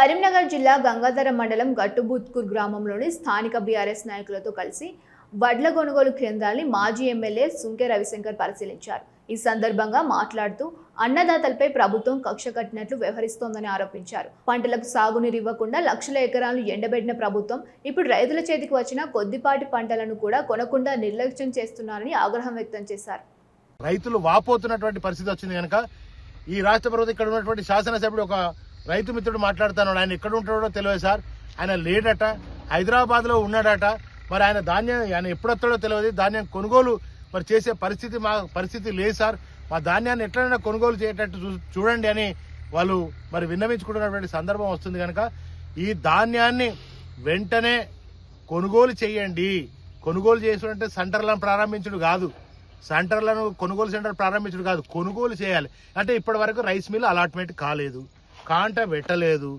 కరీంనగర్ జిల్లా గంగాధర మండలం గట్టుబుత్కూర్ గ్రామంలోని స్థానిక బీఆర్ఎస్ నాయకులతో కలిసి వడ్ల కొనుగోలు కేంద్రాన్ని మాజీ ఎమ్మెల్యే సుంకె రవిశంకర్ పరిశీలించారు. ఈ సందర్భంగా మాట్లాడుతూ అన్నదాతలపై ప్రభుత్వం కక్ష కట్టినట్లు వ్యవహరిస్తోందని ఆరోపించారు. పంటలకు సాగునీరు ఇవ్వకుండా లక్షల ఎకరాలు ఎండబెట్టిన ప్రభుత్వం ఇప్పుడు రైతుల చేతికి వచ్చిన కొద్దిపాటి పంటలను కూడా కొనకుండా నిర్లక్ష్యం చేస్తున్నారని ఆగ్రహం వ్యక్తం చేశారు. రైతులు వాపోతున్నటువంటి పరిస్థితి వచ్చింది కనుక ఈ రాష్ట్ర ప్రభుత్వం ఇక్కడ ఉన్నటువంటి శాసనసభ్యుడు ఒక రైతు మిత్రుడు మాట్లాడుతున్నాడు. ఆయన ఎక్కడ ఉంటాడో తెలియదు సార్, ఆయన లేడట, హైదరాబాద్ లో ఉన్నాడట. మరి ఆయన ఎప్పుడొస్తాడో తెలియదు. ధాన్యం కొనుగోలు మరి చేసే పరిస్థితి లేదు సార్. మా ధాన్యాన్ని ఎట్లైనా కొనుగోలు చేసేటట్టు చూడండి అని వాళ్ళు మరి విన్నవించుకుంటున్నటువంటి సందర్భం వస్తుంది కనుక ఈ ధాన్యాన్ని వెంటనే కొనుగోలు చేయండి. కొనుగోలు చేసుకుంటే సెంటర్లను ప్రారంభించడం కాదు, కొనుగోలు సెంటర్ ప్రారంభించడం కాదు, కొనుగోలు చేయాలి. అంటే ఇప్పటి వరకు రైస్ మిల్ అలాట్మెంట్ కాలేదు, కాంట పెట్టలేదు,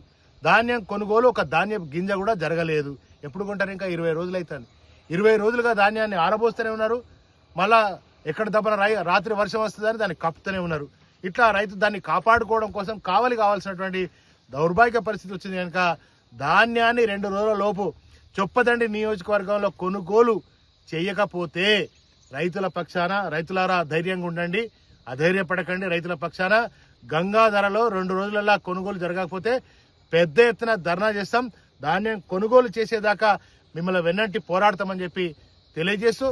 ధాన్యం కొనుగోలు ఒక ధాన్య గింజ కూడా జరగలేదు. ఎప్పుడు కొంటారు? ఇంకా 20 రోజులు అవుతుంది. 20 రోజులుగా ధాన్యాన్ని ఆరబోస్తూనే ఉన్నారు. మళ్ళా ఎక్కడ దెబ్బన రాత్రి వర్షం వస్తుందని దాన్ని కప్పుతూనే ఉన్నారు. ఇట్లా రైతు దాన్ని కాపాడుకోవడం కోసం కావాల్సినటువంటి దౌర్భాగ్య పరిస్థితి వచ్చింది కనుక ధాన్యాన్ని 2 రోజుల లోపు చొప్పదండి నియోజకవర్గంలో కొనుగోలు చేయకపోతే రైతుల పక్షాన, రైతులారా ధైర్యంగా ఉండండి, అధైర్యపడకండి. రైతుల పక్షాన గంగాధరలో 2 రోజులలో కొనుగోలు జరగకపోతే పెద్ద ఎత్తున ధర్నా చేస్తాం. ధాన్యం కొనుగోలు చేసేదాకా మిమ్మల్ని వెన్నంటి పోరాడతామని చెప్పి తెలియజేస్తూ